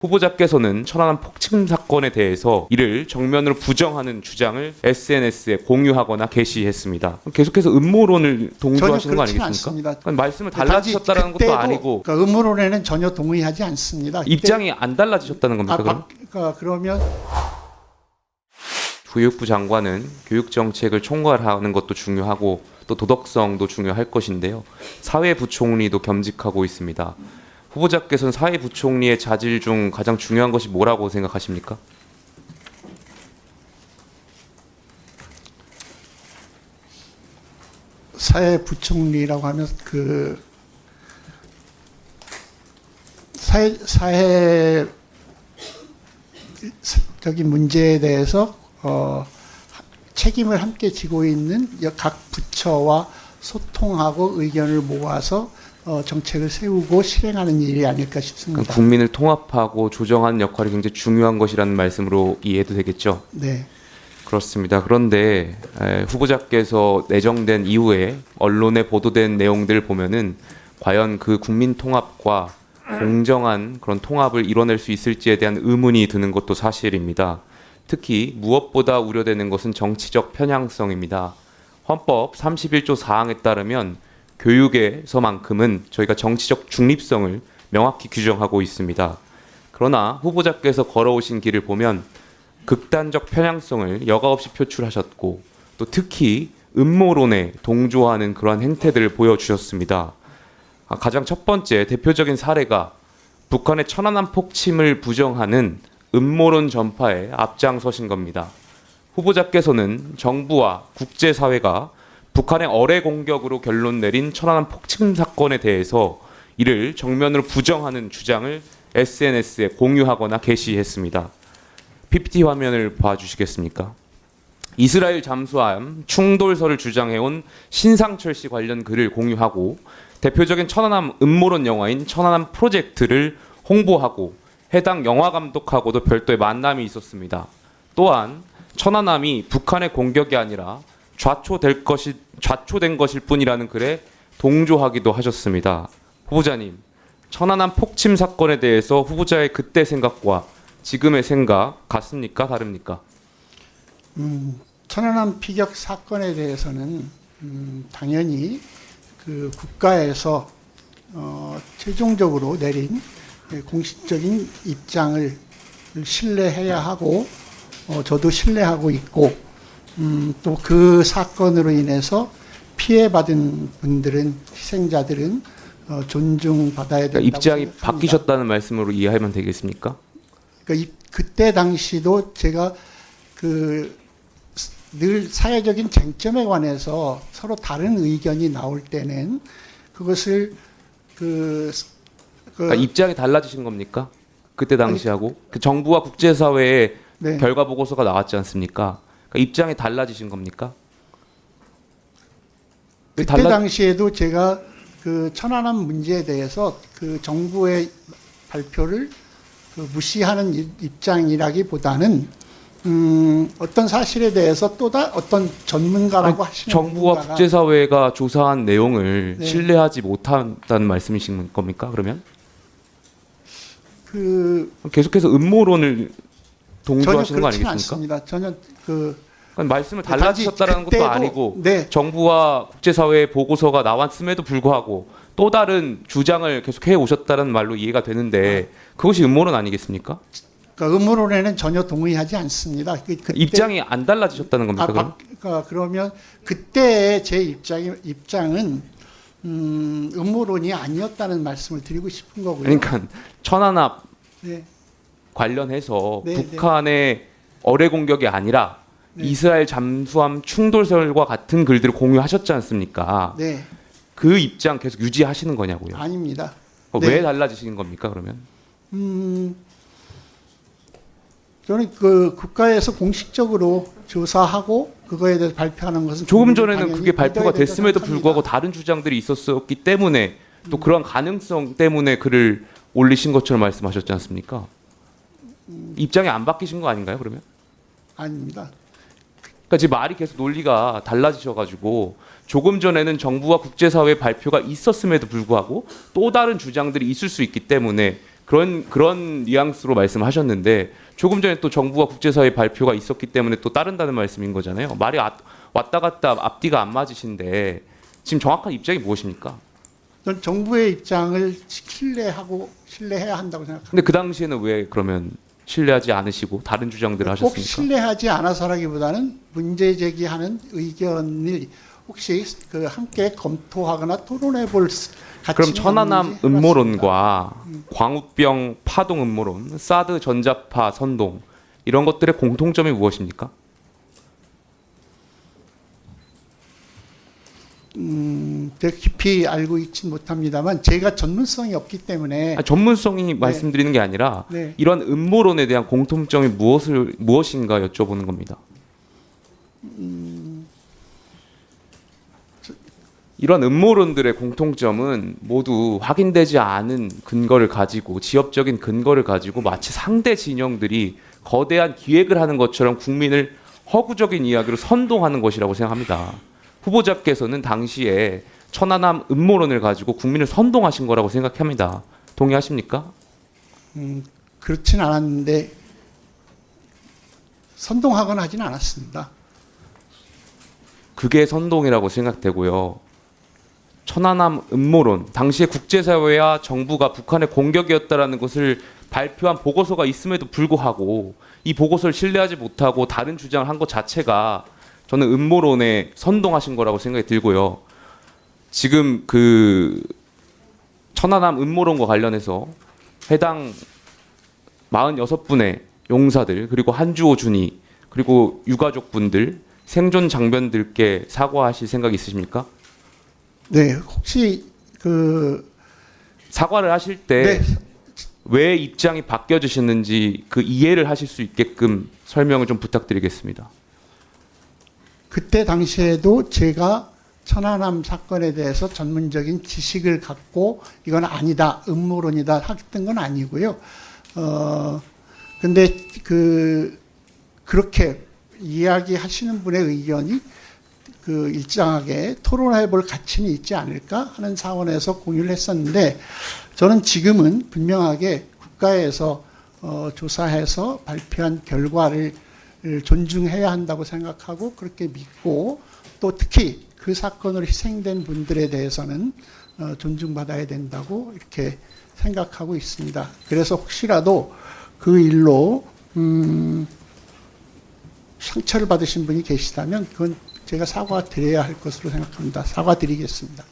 후보자께서는 천안함 폭침 사건에 대해서 이를 정면으로 부정하는 주장을 SNS에 공유하거나 게시했습니다. 계속해서 음모론을 동조하시는 거 아니겠습니까? 않습니다. 말씀을 달라지셨다는 것도 아니고 그러니까 음모론에는 전혀 동의하지 않습니다. 입장이 안 달라지셨다는 겁니까? 그러면 교육부 장관은 교육정책을 총괄하는 것도 중요하고 또 도덕성도 중요할 것인데요. 사회부총리도 겸직하고 있습니다. 후보자께서는 사회부총리의 자질 중 가장 중요한 것이 뭐라고 생각하십니까? 사회부총리라고 하면 그 사회적인 문제에 대해서 책임을 함께 지고 있는 각 부처와 소통하고 의견을 모아서 정책을 세우고 실행하는 일이 아닐까 싶습니다. 국민을 통합하고 조정하는 역할이 굉장히 중요한 것이라는 말씀으로 이해도 되겠죠? 네. 그렇습니다. 그런데 후보자께서 내정된 이후에 언론에 보도된 내용들을 보면은 과연 그 국민 통합과 공정한 그런 통합을 이뤄낼 수 있을지에 대한 의문이 드는 것도 사실입니다. 특히 무엇보다 우려되는 것은 정치적 편향성입니다. 헌법 31조 4항에 따르면 교육에서만큼은 저희가 정치적 중립성을 명확히 규정하고 있습니다. 그러나 후보자께서 걸어오신 길을 보면 극단적 편향성을 여과 없이 표출하셨고 또 특히 음모론에 동조하는 그러한 행태들을 보여주셨습니다. 가장 첫 번째 대표적인 사례가 북한의 천안함 폭침을 부정하는 음모론 전파에 앞장서신 겁니다. 후보자께서는 정부와 국제사회가 북한의 어뢰 공격으로 결론 내린 천안함 폭침 사건에 대해서 이를 정면으로 부정하는 주장을 SNS에 공유하거나 게시했습니다. PPT 화면을 봐주시겠습니까? 이스라엘 잠수함 충돌설을 주장해온 신상철 씨 관련 글을 공유하고 대표적인 천안함 음모론 영화인 천안함 프로젝트를 홍보하고 해당 영화 감독하고도 별도의 만남이 있었습니다. 또한 천안함이 북한의 공격이 아니라 좌초된 것일 뿐이라는 글에 동조하기도 하셨습니다. 후보자님, 천안함 폭침 사건에 대해서 후보자의 그때 생각과 지금의 생각 같습니까? 다릅니까? 천안함 피격 사건에 대해서는 당연히 그 국가에서 최종적으로 내린 공식적인 입장을 신뢰해야 하고 저도 신뢰하고 있고 또 그 사건으로 인해서 피해받은 분들은 희생자들은 존중받아야 된다고 그러니까 입장이 생각합니다. 바뀌셨다는 말씀으로 이해하면 되겠습니까? 그러니까 그때 당시도 제가 늘 사회적인 쟁점에 관해서 서로 다른 의견이 나올 때는 그것을 그러니까 입장이 달라지신 겁니까? 그때 당시하고 그 정부와 국제사회의 네. 결과 보고서가 나왔지 않습니까? 그러니까 입장이 달라지신 겁니까? 그때 당시에도 제가 그 천안함 문제에 대해서 그 정부의 발표를 무시하는 입장이라기보다는 어떤 사실에 대해서 어떤 전문가라고 하시는 정부와 누군가가 국제사회가 조사한 내용을 네. 신뢰하지 못한다는 말씀이신 겁니까? 그러면 계속해서 음모론을 동조하시는 거 전혀 그렇지는 아니겠습니까? 않습니다. 전혀 그러니까 말씀을 달라지셨다는 것도 그때도, 아니고 네. 정부와 국제사회의 보고서가 나왔음에도 불구하고 또 다른 주장을 계속 해 오셨다는 말로 이해가 되는데 그것이 음모론 아니겠습니까? 그러니까 음모론에는 전혀 동의하지 않습니다. 입장이 안 달라지셨다는 겁니까? 그러면 그때의 제 입장은 음모론이 아니었다는 말씀을 드리고 싶은 거고요. 그러니까 천안함 네. 관련해서 네, 북한의 어뢰 공격이 아니라 네. 이스라엘 잠수함 충돌설과 같은 글들을 공유하셨지 않습니까? 네. 그 입장 계속 유지하시는 거냐고요? 아닙니다. 왜 네. 달라지신 겁니까? 그러면 저는 그 국가에서 공식적으로 조사하고 그거에 대해서 발표하는 것은 조금 전에는 그게 발표가 믿어야 된다고 됐음에도 생각합니다. 불구하고 다른 주장들이 있었기 때문에 또 그런 가능성 때문에 글을 올리신 것처럼 말씀하셨지 않습니까? 입장이 안 바뀌신 거 아닌가요? 그러면? 아닙니다. 그러니까 지금 말이 계속 논리가 달라지셔가지고 조금 전에는 정부와 국제사회 발표가 있었음에도 불구하고 또 다른 주장들이 있을 수 있기 때문에 그런 뉘앙스로 말씀하셨는데 조금 전에 또 정부와 국제사회 발표가 있었기 때문에 또 따른다는 말씀인 거잖아요. 말이 왔다 갔다 앞뒤가 안 맞으신데 지금 정확한 입장이 무엇입니까? 전 정부의 입장을 신뢰해야 한다고 생각합니다. 근데 그 당시에는 왜 그러면 신뢰하지 않으시고 다른 주장들을 꼭 하셨습니까? 신뢰하지 않아서라기보다는 문제 제기하는 의견을 혹시 그 함께 검토하거나 토론해 볼 가치가 그럼 천안함 없는지 음모론과 광우병 파동 음모론, 사드 전자파 선동 이런 것들의 공통점이 무엇입니까? 제가 깊이 알고 있진 못합니다만 제가 전문성이 없기 때문에 전문성이 말씀드리는 게 아니라 네. 이런 음모론에 대한 공통점이 무엇인가 여쭤보는 겁니다. 이런 음모론들의 공통점은 모두 확인되지 않은 근거를 가지고 지엽적인 근거를 가지고 마치 상대 진영들이 거대한 기획을 하는 것처럼 국민을 허구적인 이야기로 선동하는 것이라고 생각합니다. 후보자께서는 당시에 천안함 음모론을 가지고 국민을 선동하신 거라고 생각합니다. 동의하십니까? 그렇진 않았는데 선동하거나 하진 않았습니다. 그게 선동이라고 생각되고요. 천안함 음모론, 당시에 국제사회와 정부가 북한의 공격이었다라는 것을 발표한 보고서가 있음에도 불구하고 이 보고서를 신뢰하지 못하고 다른 주장을 한 것 자체가 저는 음모론에 선동하신 거라고 생각이 들고요. 지금 그 천안함 음모론과 관련해서 해당 46분의 용사들 그리고 한주호 준이 그리고 유가족분들 생존 장병들께 사과하실 생각 있으십니까? 네, 혹시 그 사과를 하실 때 왜 네, 입장이 바뀌어지셨는지 그 이해를 하실 수 있게끔 설명을 좀 부탁드리겠습니다. 그때 당시에도 제가 천안함 사건에 대해서 전문적인 지식을 갖고 이건 아니다, 음모론이다 했던 건 아니고요. 근데 그렇게 이야기하시는 분의 의견이 그 일정하게 토론해 볼 가치는 있지 않을까 하는 차원에서 공유를 했었는데 저는 지금은 분명하게 국가에서 조사해서 발표한 결과를 존중해야 한다고 생각하고 그렇게 믿고 또 특히 그 사건으로 희생된 분들에 대해서는 존중받아야 된다고 이렇게 생각하고 있습니다. 그래서 혹시라도 그 일로 상처를 받으신 분이 계시다면 그건 제가 사과드려야 할 것으로 생각합니다. 사과드리겠습니다.